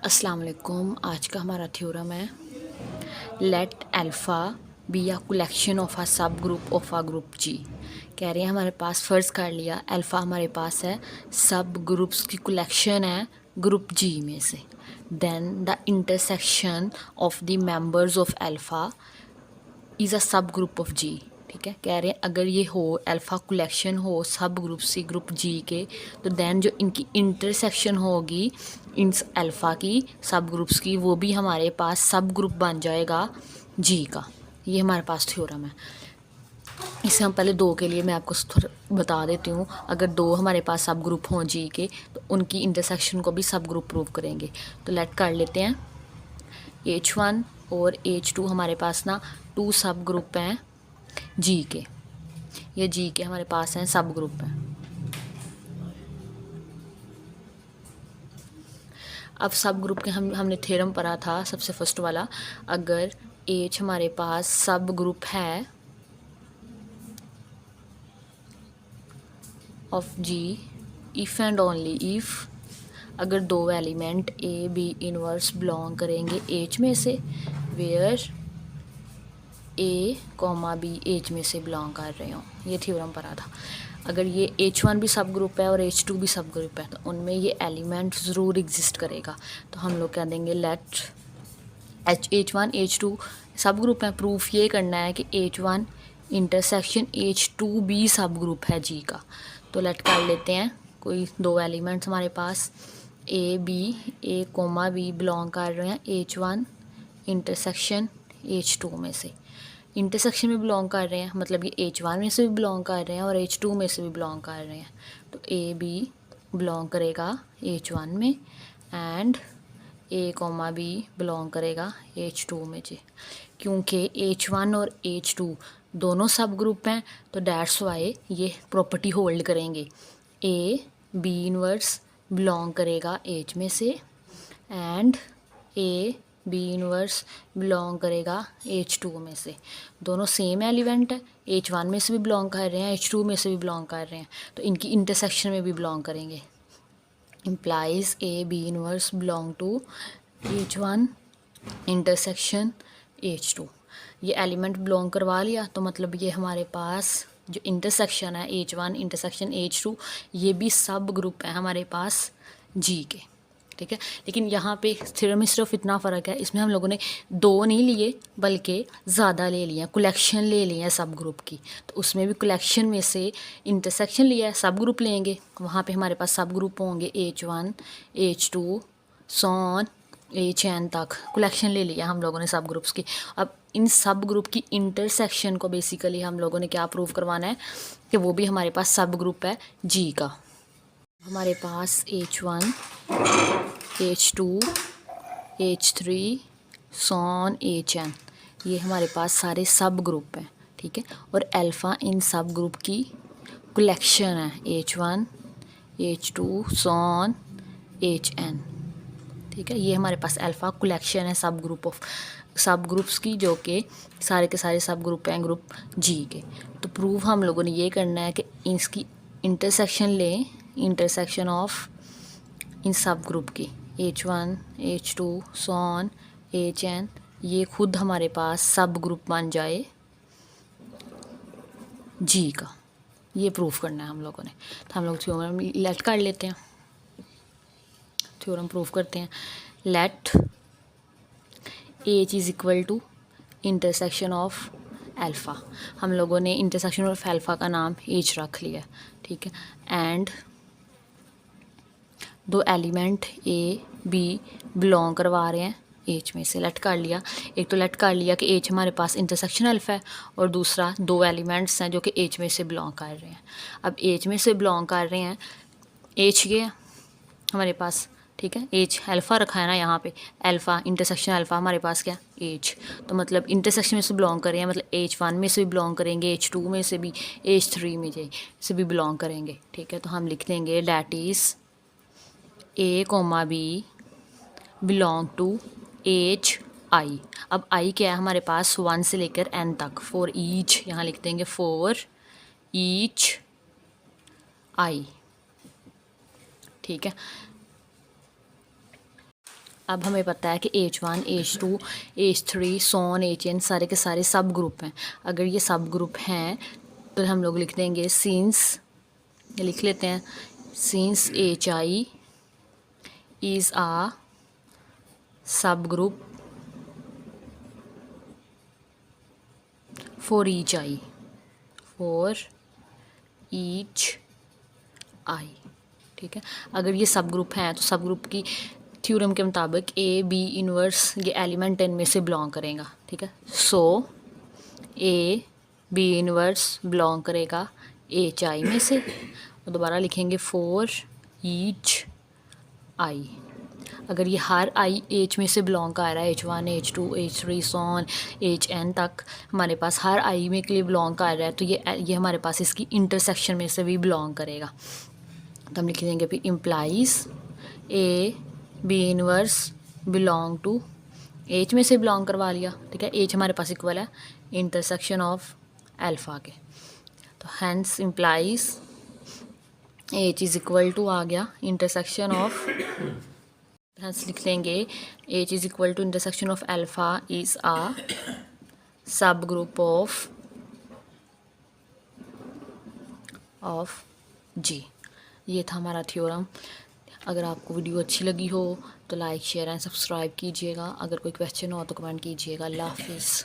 अस्सलाम वालेकुम। आज का हमारा थ्योरम है late alpha be a collection of a sub group of a group जी। कह रहे हैं हमारे पास फ़र्ज़ कर लिया अल्फ़ा हमारे पास है सब ग्रुप्स की कलेक्शन है ग्रुप जी में से। Then the intersection of the members of alpha is a sub group of जी। ठीक है, कह रहे हैं अगर ये हो अल्फ़ा कलेक्शन हो सब ग्रुप सी ग्रुप जी के, तो देन जो इनकी इंटरसेक्शन होगी इन अल्फ़ा की सब ग्रुप्स की, वो भी हमारे पास सब ग्रुप बन जाएगा जी का। ये हमारे पास थ्योरम है। इसे हम पहले दो के लिए मैं आपको थोड़ा बता देती हूँ। अगर दो हमारे पास सब ग्रुप हों जी के, तो उनकी इंटरसेक्शन को भी सब ग्रुप प्रूव करेंगे। तो लेट कर लेते हैं H1 और H2 हमारे पास ना टू सब ग्रुप हैं जी के। ये जी के हमारे पास हैं सब ग्रुप हैं। अब सब ग्रुप के हमने थ्योरम पढ़ा था सबसे फर्स्ट वाला, अगर H हमारे पास सब ग्रुप है of G if and only if अगर दो element a B inverse belong करेंगे H में से, where a comma b h में से बिलोंग कर रहे हों। ये थ्योरम पढ़ा था। अगर ये H1 भी सब ग्रुप है और H2 भी सब ग्रुप है, तो उनमें ये एलिमेंट ज़रूर एग्जिस्ट करेगा। तो हम लोग कह देंगे लेट H1 H2 सब ग्रुप है। प्रूफ ये करना है कि H1 इंटरसेक्शन H2 भी सब ग्रुप है जी का। तो लेट कर लेते हैं कोई दो एलिमेंट्स हमारे पास ए कोमा बी बिलोंग कर रहे हैं H1 इंटरसेक्शन H2 में से। इंटरसेक्शन में बिलोंग कर रहे हैं मतलब ये H1 में से भी बिलोंग कर रहे हैं और H2 में से भी बिलोंग कर रहे हैं। तो ए बी बिलोंग करेगा H1 में and a comma b belong करेगा H2 में जी। क्योंकि H1 और H2 दोनों सब ग्रुप हैं, तो डैट्स वाई ये प्रॉपर्टी होल्ड करेंगे। ए बी इनवर्स बिलोंग करेगा H में से and a B inverse belong करेगा H2 में से। दोनों सेम एलिमेंट है, H1 में से भी बिलोंग कर रहे हैं, H2 में से भी बिलोंग कर रहे हैं, तो इनकी इंटरसेक्शन में भी बिलोंग करेंगे। Implies A B inverse belong to H1 intersection H2। ये एलिमेंट बिलोंग करवा लिया, तो मतलब ये हमारे पास जो इंटरसेक्शन है H1 इंटरसेक्शन H2, ये भी सब ग्रुप है हमारे पास जी के। ठीक है, लेकिन यहाँ पे थ्योरम में सिर्फ इतना फ़र्क है, इसमें हम लोगों ने दो नहीं लिए बल्कि ज़्यादा ले लिए, कलेक्शन ले लिए हैं सब ग्रुप की। तो उसमें भी कलेक्शन में से इंटरसेक्शन लिया है, सब ग्रुप लेंगे, वहाँ पे हमारे पास सब ग्रुप होंगे H1 H2 सॉन HN तक कलेक्शन ले लिया हम लोगों ने सब ग्रुप्स की। अब इन सब ग्रुप की इंटरसेक्शन को बेसिकली हम लोगों ने क्या प्रूव करवाना है कि वो भी हमारे पास सब ग्रुप है जी का। हमारे पास H1 H2 H3 sworn HN ये हमारे पास सारे सब ग्रुप हैं। ठीक है, और अल्फ़ा इन सब ग्रुप की कलेक्शन है H1 H2 सॉन HN। ठीक है, ये हमारे पास अल्फ़ा कलेक्शन है सब ग्रुप्स की, जो कि सारे के सारे सब ग्रुप हैं ग्रुप जी के। तो प्रूफ हम लोगों ने ये करना है कि इसकी इंटरसेक्शन लें, इंटरसेक्शन ऑफ इन सब ग्रुप की H1 H2 सॉन HN, ये खुद हमारे पास सब ग्रुप बन जाए जी का। ये प्रूफ करना है हम लोगों ने। तो हम लोग थ्योरम लेट कर लेते हैं, थ्योरम प्रूफ करते हैं। Let H is equal to intersection of alpha. हम लोगों ने इंटरसेक्शन ऑफ अल्फ़ा का नाम H रख लिया। ठीक है, एंड दो एलिमेंट ए बी बिलोंग करवा रहे हैं H में से। लेट कर लिया, एक तो लेट कर लिया कि H हमारे पास इंटरसेक्शन अल्फ़ा है, और दूसरा दो एलिमेंट्स हैं जो कि H में से बिलोंग कर रहे हैं। अब H में से बिलोंग कर रहे हैं, H ये हमारे पास, ठीक है, H अल्फ़ा रखा है ना यहाँ पे, अल्फ़ा इंटरसेक्शन अल्फ़ा हमारे पास क्या H, तो मतलब इंटरसेक्शन में से बिलोंग कर रहे हैं, मतलब H1 में से भी बिलोंग करेंगे, H2 में से भी, H3 में से भी बिलोंग करेंगे। ठीक है, तो हम लिख देंगे that is a comma b belong to H i. अब आई क्या है हमारे पास 1 से लेकर N तक, फॉर ईच, यहाँ लिख देंगे फॉर ईच आई। ठीक है, अब हमें पता है कि H1 H2 H3 सोन HN सारे के सारे सब ग्रुप हैं। अगर ये सब ग्रुप हैं तो हम लोग लिख देंगे सिंस, लिख लेते हैं, since HI is a subgroup for each I, for each I. ठीक है, अगर ये सब ग्रुप हैं तो सब ग्रुप की थ्योरम के मुताबिक ए बी इनवर्स ये एलिमेंट इनमें से बिलोंग करेगा। ठीक है, सो ए बी इनवर्स बिलोंग करेगा एच आई में से। दोबारा लिखेंगे फॉर ईच आई। अगर ये हर आई एच में से बिलोंग कर रहा है, H1 H2 H3 sworn HN तक हमारे पास हर आई में के लिए बिलोंग कर रहा है, तो ये हमारे पास इसकी इंटरसेक्शन में से भी बिलोंग करेगा। तो हम लिख देंगे फिर implies A B inverse belong to, H में से बिलोंग करवा लिया। ठीक है, एच हमारे पास इक्वल है इंटरसेक्शन ऑफ अल्फ़ा के, तो hence implies H is equal to आ गया इंटरसेक्शन ऑफ, हैंस लिख लेंगे H is equal to intersection of alpha is a सब ग्रुप ऑफ जी। ये था हमारा थ्योरम। अगर आपको वीडियो अच्छी लगी हो तो लाइक शेयर एंड सब्सक्राइब कीजिएगा। अगर कोई क्वेश्चन हो तो कमेंट कीजिएगा। अल्लाह हाफिज़।